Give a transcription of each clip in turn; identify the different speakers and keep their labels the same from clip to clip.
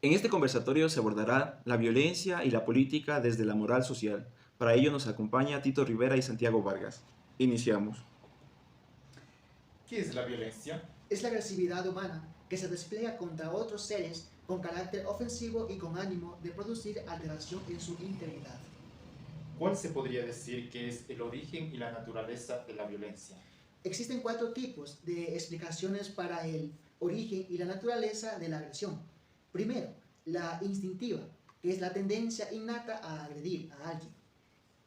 Speaker 1: En este conversatorio se abordará la violencia y la política desde la moral social. Para ello nos acompaña Tito Rivera y Santiago Vargas. Iniciamos.
Speaker 2: ¿Qué es la violencia?
Speaker 3: Es la agresividad humana que se despliega contra otros seres con carácter ofensivo y con ánimo de producir alteración en su integridad.
Speaker 2: ¿Cuál se podría decir que es el origen y la naturaleza de la violencia?
Speaker 3: Existen 4 tipos de explicaciones para el origen y la naturaleza de la agresión. Primero, la instintiva, que es la tendencia innata a agredir a alguien.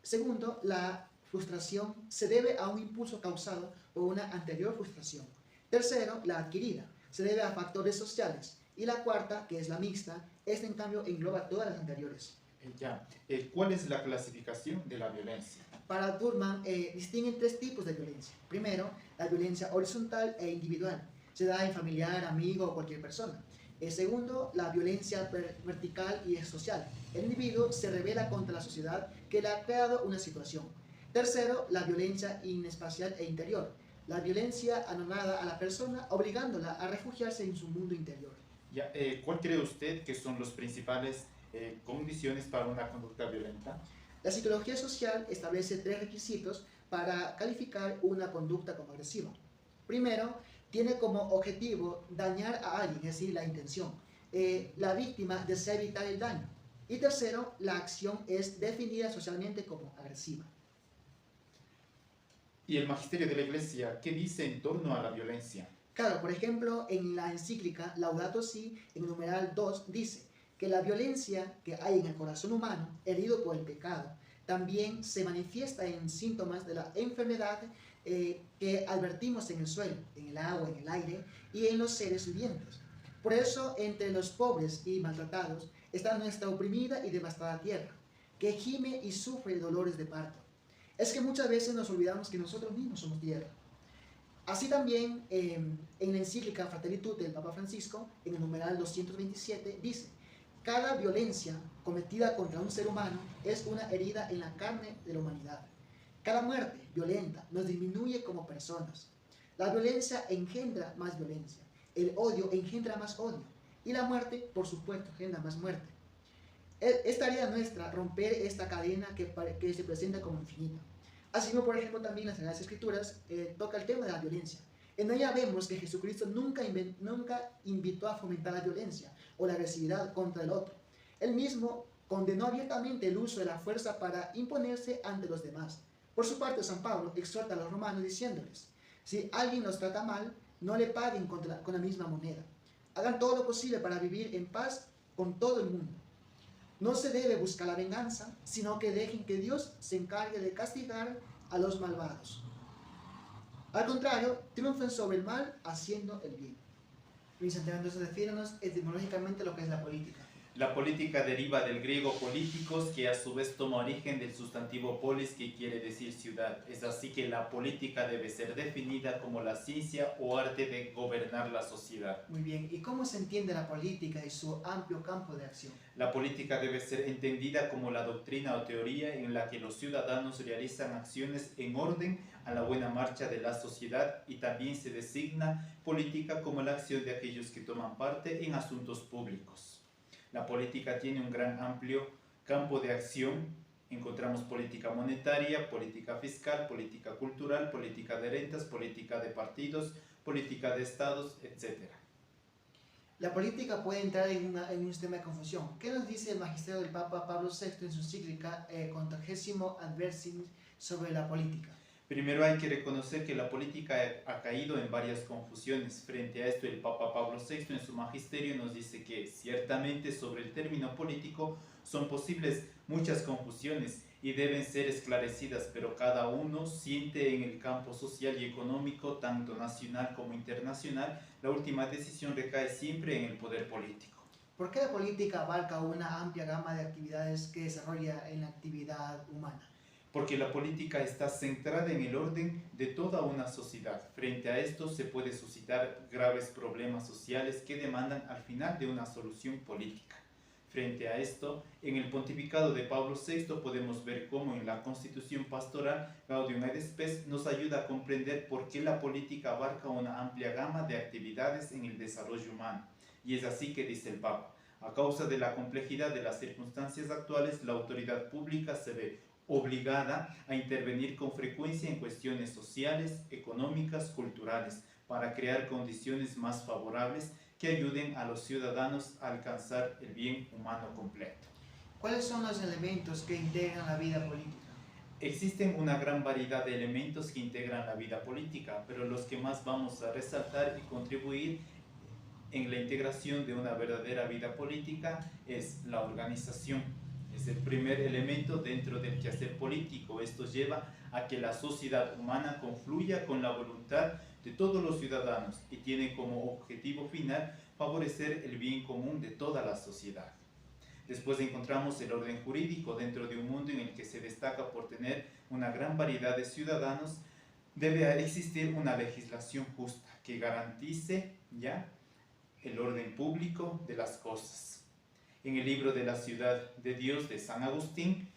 Speaker 3: Segundo, la frustración se debe a un impulso causado por una anterior frustración. Tercero, la adquirida, se debe a factores sociales. Y la cuarta, que es la mixta, esta en cambio engloba todas las anteriores.
Speaker 2: ¿Cuál es la clasificación de la violencia?
Speaker 3: Para Durman, distinguen 3 tipos de violencia. Primero, la violencia horizontal e individual. Se da en familiar, amigo o cualquier persona. Segundo, la violencia vertical y social. El individuo se rebela contra la sociedad que le ha creado una situación. Tercero, la violencia inespacial e interior. La violencia anonada a la persona, obligándola a refugiarse en su mundo interior.
Speaker 2: ¿Cuál cree usted que son las principales condiciones para una conducta violenta?
Speaker 3: La psicología social establece 3 requisitos para calificar una conducta como agresiva. Primero, tiene como objetivo dañar a alguien, es decir, la intención. La víctima desea evitar el daño. Y tercero, la acción es definida socialmente como agresiva.
Speaker 2: ¿Y el magisterio de la Iglesia qué dice en torno a la violencia?
Speaker 3: Claro, por ejemplo, en la encíclica Laudato Si, en el numeral 2, dice que la violencia que hay en el corazón humano, herido por el pecado, también se manifiesta en síntomas de la enfermedad que advertimos en el suelo, en el agua, en el aire y en los seres vivientes. Por eso, entre los pobres y maltratados está nuestra oprimida y devastada tierra, que gime y sufre dolores de parto. Es que muchas veces nos olvidamos que nosotros mismos somos tierra. Así también, en la encíclica Fratelli Tutti del Papa Francisco, en el numeral 227, dice: cada violencia cometida contra un ser humano es una herida en la carne de la humanidad. Cada muerte violenta nos disminuye como personas. La violencia engendra más violencia, el odio engendra más odio y la muerte, por supuesto, engendra más muerte. Es tarea nuestra romper esta cadena que se presenta como infinita. Así como, por ejemplo, también las Sagradas Escrituras toca el tema de la violencia. En ella vemos que Jesucristo nunca invitó a fomentar la violencia o la agresividad contra el otro. Él mismo condenó abiertamente el uso de la fuerza para imponerse ante los demás. Por su parte, San Pablo exhorta a los romanos diciéndoles: si alguien los trata mal, no le paguen con la misma moneda. Hagan todo lo posible para vivir en paz con todo el mundo. No se debe buscar la venganza, sino que dejen que Dios se encargue de castigar a los malvados. Al contrario, triunfen sobre el mal haciendo el bien. Luis Santiago, entonces defínanos etimológicamente lo que es la política.
Speaker 2: La política deriva del griego políticos, que a su vez toma origen del sustantivo polis, que quiere decir ciudad. Es así que la política debe ser definida como la ciencia o arte de gobernar la sociedad.
Speaker 3: Muy bien, ¿y cómo se entiende la política y su amplio campo de acción?
Speaker 2: La política debe ser entendida como la doctrina o teoría en la que los ciudadanos realizan acciones en orden a la buena marcha de la sociedad, y también se designa política como la acción de aquellos que toman parte en asuntos públicos. La política tiene un gran amplio campo de acción. Encontramos política monetaria, política fiscal, política cultural, política de rentas, política de partidos, política de estados, etc.
Speaker 3: La política puede entrar en un sistema de confusión. ¿Qué nos dice el magisterio del Papa Pablo VI en su encíclica Quadragesimo Adversis sobre la política?
Speaker 2: Primero hay que reconocer que la política ha caído en varias confusiones. Frente a esto, el Papa Pablo VI en su magisterio nos dice que ciertamente sobre el término político son posibles muchas confusiones y deben ser esclarecidas, pero cada uno siente en el campo social y económico, tanto nacional como internacional, la última decisión recae siempre en el poder político.
Speaker 3: ¿Por qué la política abarca una amplia gama de actividades que desarrolla en la actividad humana?
Speaker 2: Porque la política está centrada en el orden de toda una sociedad. Frente a esto se puede suscitar graves problemas sociales que demandan al final de una solución política. Frente a esto, en el pontificado de Pablo VI podemos ver cómo en la Constitución Pastoral Gaudium et Spes nos ayuda a comprender por qué la política abarca una amplia gama de actividades en el desarrollo humano. Y es así que dice el Papa: A causa de la complejidad de las circunstancias actuales, la autoridad pública se ve obligada a intervenir con frecuencia en cuestiones sociales, económicas, culturales, para crear condiciones más favorables que ayuden a los ciudadanos a alcanzar el bien humano completo.
Speaker 3: ¿Cuáles son los elementos que integran la vida política?
Speaker 2: Existen una gran variedad de elementos que integran la vida política, pero los que más vamos a resaltar y contribuir en la integración de una verdadera vida política es la organización. Es el primer elemento dentro del quehacer político. Esto lleva a que la sociedad humana confluya con la voluntad de todos los ciudadanos y tiene como objetivo final favorecer el bien común de toda la sociedad. Después encontramos el orden jurídico dentro de un mundo en el que se destaca por tener una gran variedad de ciudadanos. Debe existir una legislación justa que garantice el orden público de las cosas. En el libro de la Ciudad de Dios de San Agustín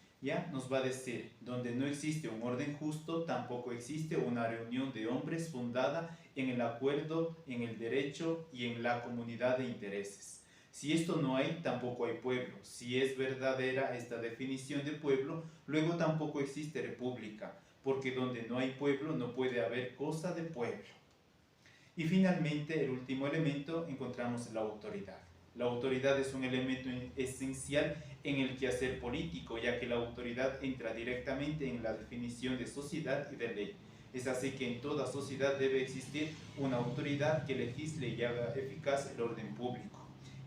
Speaker 2: nos va a decir: donde no existe un orden justo, tampoco existe una reunión de hombres fundada en el acuerdo, en el derecho y en la comunidad de intereses. Si esto no hay, tampoco hay pueblo. Si es verdadera esta definición de pueblo, luego tampoco existe república, porque donde no hay pueblo no puede haber cosa de pueblo. Y finalmente, el último elemento, encontramos la autoridad. La autoridad es un elemento esencial en el quehacer político, ya que la autoridad entra directamente en la definición de sociedad y de ley. Es así que en toda sociedad debe existir una autoridad que legisle y haga eficaz el orden público.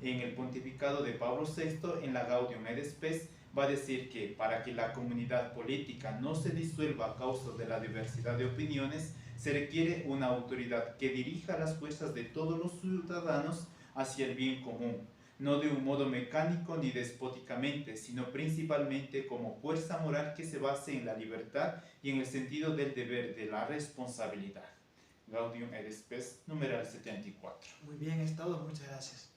Speaker 2: En el pontificado de Pablo VI, en la Gaudium et Spes, va a decir que para que la comunidad política no se disuelva a causa de la diversidad de opiniones, se requiere una autoridad que dirija las fuerzas de todos los ciudadanos hacia el bien común, no de un modo mecánico ni despóticamente, sino principalmente como fuerza moral que se base en la libertad y en el sentido del deber, de la responsabilidad. Gaudium et Spes, numeral 74.
Speaker 3: Muy bien, es todo. Muchas gracias.